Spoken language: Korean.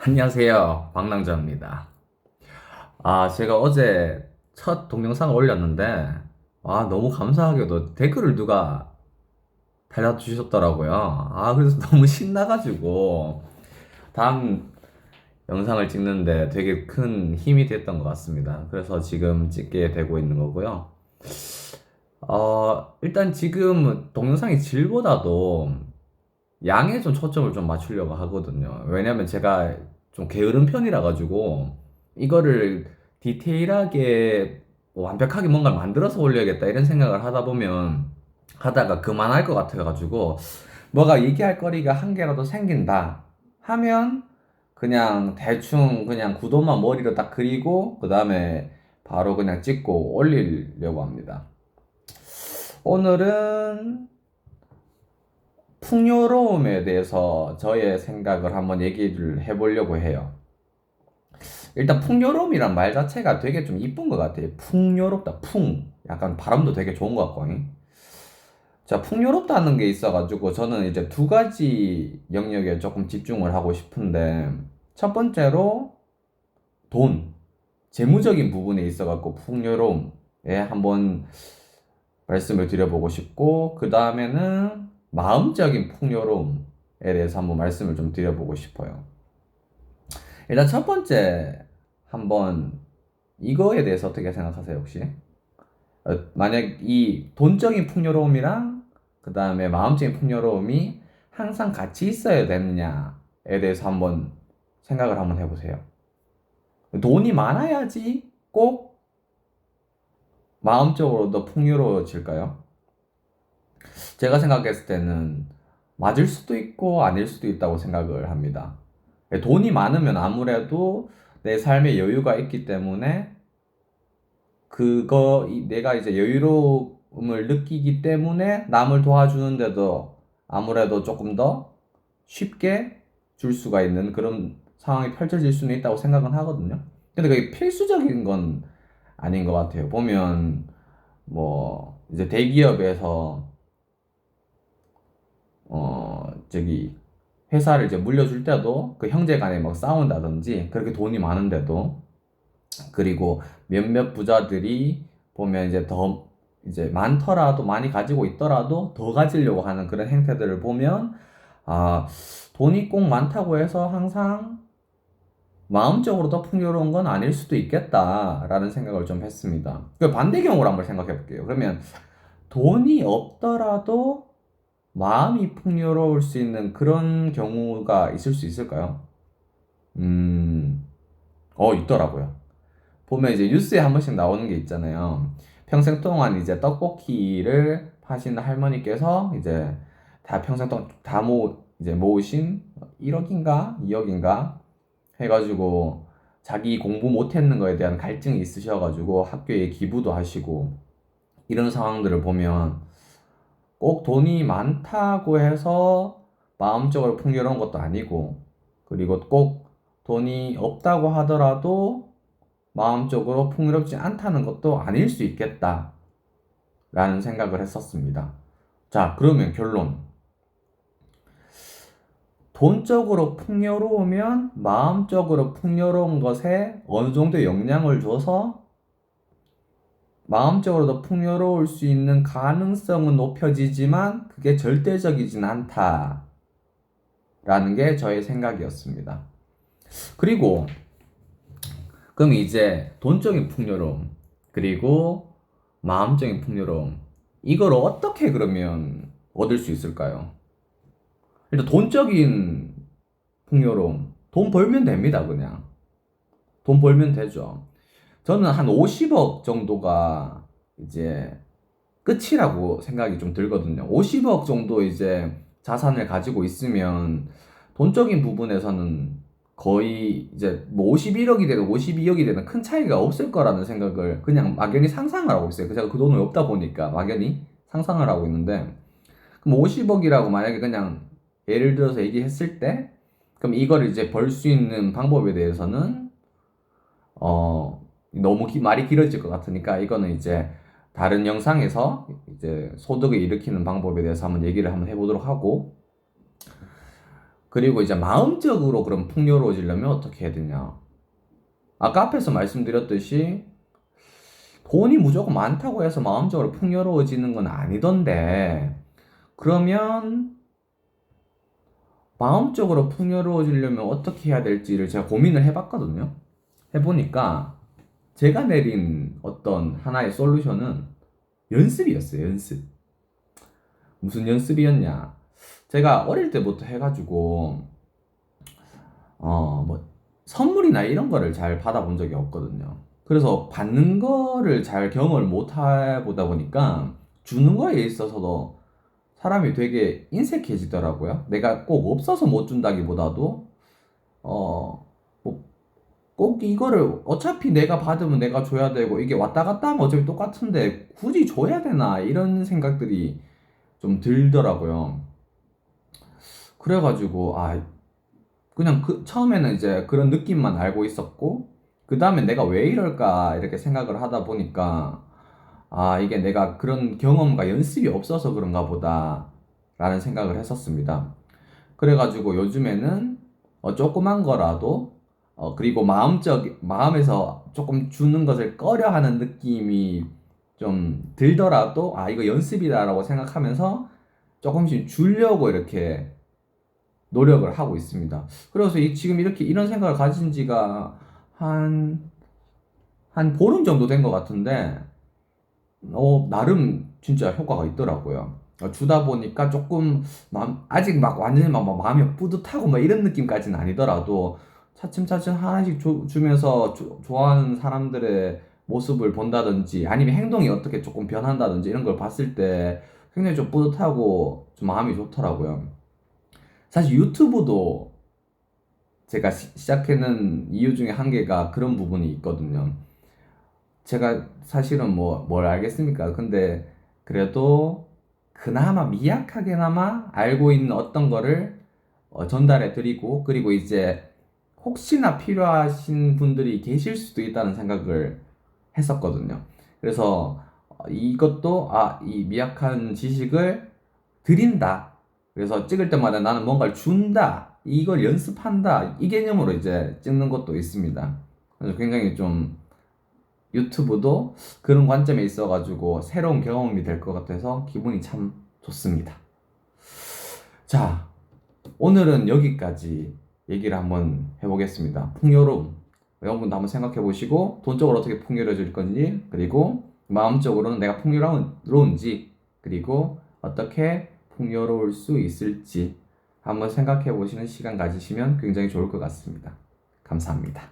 안녕하세요. 박남자입니다. 제가 어제 첫 동영상을 올렸는데, 너무 감사하게도 댓글을 누가 달아주셨더라고요. 그래서 너무 신나가지고, 다음 영상을 찍는데 되게 큰 힘이 됐던 것 같습니다. 그래서 지금 찍게 되고 있는 거고요. 일단 지금 동영상의 질보다도 양에 좀 초점을 좀 맞추려고 하거든요. 왜냐면 제가 좀 게으른 편이라 가지고 이거를 디테일하게 완벽하게 뭔가 만들어서 올려야겠다 이런 생각을 하다 보면 하다가 그만할 것 같아 가지고 뭐가 얘기할 거리가 한 개라도 생긴다 하면 그냥 대충 그냥 구도만 머리로 딱 그리고 그 다음에 바로 그냥 찍고 올리려고 합니다. 오늘은 풍요로움에 대해서 저의 생각을 한번 얘기를 해보려고 해요. 일단 풍요로움이란 말 자체가 되게 좀 이쁜 것 같아요. 풍요롭다, 약간 발음도 되게 좋은 것 같고. 자, 풍요롭다는 게 있어가지고 저는 이제 두 가지 영역에 조금 집중을 하고 싶은데, 첫 번째로 돈, 재무적인 부분에 있어갖고 풍요로움에 한번 말씀을 드려보고 싶고, 그 다음에는 마음적인 풍요로움에 대해서 한번 말씀을 좀 드려보고 싶어요. 일단 첫 번째 한번 이거에 대해서 어떻게 생각하세요, 혹시? 만약 이 돈적인 풍요로움이랑 그 다음에 마음적인 풍요로움이 항상 같이 있어야 되느냐에 대해서 한번 생각을 한번 해보세요. 돈이 많아야지 꼭 마음적으로 더 풍요로워질까요? 제가 생각했을 때는 맞을 수도 있고 아닐 수도 있다고 생각을 합니다. 돈이 많으면 아무래도 내 삶에 여유가 있기 때문에 내가 이제 여유로움을 느끼기 때문에 남을 도와주는데도 아무래도 조금 더 쉽게 줄 수가 있는 그런 상황이 펼쳐질 수는 있다고 생각은 하거든요. 근데 그게 필수적인 건 아닌 것 같아요. 보면 뭐 이제 대기업에서 저기 회사를 이제 물려줄 때도 그 형제 간에 막 싸운다든지 그렇게 돈이 많은데도, 그리고 몇몇 부자들이 보면 이제 더 이제 많더라도 많이 가지고 있더라도 더 가지려고 하는 그런 행태들을 보면 아 돈이 꼭 많다고 해서 항상 마음적으로 더 풍요로운 건 아닐 수도 있겠다라는 생각을 좀 했습니다. 그 반대 경우로 한번 생각해 볼게요. 그러면 돈이 없더라도 마음이 풍요로울 수 있는 그런 경우가 있을 수 있을까요? 음, 있더라고요. 보면 이제 뉴스에 한 번씩 나오는 게 있잖아요. 평생 동안 이제 떡볶이를 파시는 할머니께서 이제 다 평생 동안 이제 모으신 1억인가 2억인가 해가지고 자기 공부 못했는 거에 대한 갈증이 있으셔가지고 학교에 기부도 하시고, 이런 상황들을 보면 꼭 돈이 많다고 해서 마음적으로 풍요로운 것도 아니고, 그리고 꼭 돈이 없다고 하더라도 마음적으로 풍요롭지 않다는 것도 아닐 수 있겠다라는 생각을 했었습니다. 자, 그러면 결론. 돈적으로 풍요로우면 마음적으로 풍요로운 것에 어느 정도 영향을 줘서 마음적으로 더 풍요로울 수 있는 가능성은 높여지지만 그게 절대적이진 않다라는 게 저의 생각이었습니다. 그리고 그럼 이제 돈적인 풍요로움 그리고 마음적인 풍요로움, 이걸 어떻게 그러면 얻을 수 있을까요? 일단 돈적인 풍요로움, 돈 벌면 됩니다. 그냥 돈 벌면 되죠. 저는 한 50억 정도가 이제 끝이라고 생각이 좀 들거든요. 50억 정도 이제 자산을 가지고 있으면 돈적인 부분에서는 거의 이제 뭐 51억이 되든 52억이 되든 큰 차이가 없을 거라는 생각을 그냥 막연히 상상을 하고 있어요. 제가 그 돈이 없다 보니까 막연히 상상을 하고 있는데, 그럼 50억이라고 만약에 그냥 예를 들어서 얘기했을 때, 그럼 이걸 이제 벌 수 있는 방법에 대해서는 너무 말이 길어질 것 같으니까 이거는 이제 다른 영상에서 이제 소득을 일으키는 방법에 대해서 한번 얘기를 한번 해보도록 하고, 그리고 이제 마음적으로 그럼 풍요로워지려면 어떻게 해야 되냐? 아까 앞에서 말씀드렸듯이 돈이 무조건 많다고 해서 마음적으로 풍요로워지는 건 아니던데, 그러면 마음적으로 풍요로워지려면 어떻게 해야 될지를 제가 고민을 해봤거든요. 해보니까 제가 내린 어떤 하나의 솔루션은 연습이었어요, 연습. 무슨 연습이었냐? 제가 어릴 때부터 해가지고, 뭐, 선물이나 이런 거를 잘 받아본 적이 없거든요. 그래서 받는 거를 잘 경험을 못 해보다 보니까 주는 거에 있어서도 사람이 되게 인색해지더라고요. 내가 꼭 없어서 못 준다기보다도, 뭐, 꼭 이거를 어차피 내가 받으면 내가 줘야 되고, 이게 왔다 갔다 하면 어차피 똑같은데 굳이 줘야 되나, 이런 생각들이 좀 들더라고요. 그래가지고, 그냥 처음에는 이제 그런 느낌만 알고 있었고, 그 다음에 내가 왜 이럴까, 이렇게 생각을 하다 보니까, 이게 내가 그런 경험과 연습이 없어서 그런가 보다, 라는 생각을 했었습니다. 그래가지고 요즘에는 조그만 거라도, 그리고 마음에서 조금 주는 것을 꺼려 하는 느낌이 좀 들더라도, 이거 연습이다라고 생각하면서 조금씩 주려고 이렇게 노력을 하고 있습니다. 그래서 지금 이렇게 이런 생각을 가진 지가 한 보름 정도 된 것 같은데, 나름 진짜 효과가 있더라고요. 주다 보니까 조금 아직 막 완전히 막 마음이 뿌듯하고 막 이런 느낌까지는 아니더라도 차츰차츰 하나씩 주면서 좋아하는 사람들의 모습을 본다든지 아니면 행동이 어떻게 조금 변한다든지 이런 걸 봤을 때 굉장히 좀 뿌듯하고 좀 마음이 좋더라고요. 사실 유튜브도 제가 시작하는 이유 중에 한 개가 그런 부분이 있거든요. 제가 사실은 뭘 알겠습니까? 근데 그래도 그나마 미약하게나마 알고 있는 어떤 거를 전달해 드리고, 그리고 이제 혹시나 필요하신 분들이 계실 수도 있다는 생각을 했었거든요. 그래서 이것도 이 미약한 지식을 드린다. 그래서 찍을 때마다 나는 뭔가를 준다. 이걸 연습한다. 이 개념으로 이제 찍는 것도 있습니다. 그래서 굉장히 좀 유튜브도 그런 관점에 있어가지고 새로운 경험이 될 것 같아서 기분이 참 좋습니다. 자, 오늘은 여기까지 얘기를 한번 해보겠습니다. 풍요로움. 여러분도 한번 생각해 보시고, 돈적으로 어떻게 풍요로워질 건지, 그리고 마음적으로는 내가 풍요로운지, 그리고 어떻게 풍요로울 수 있을지 한번 생각해 보시는 시간 가지시면 굉장히 좋을 것 같습니다. 감사합니다.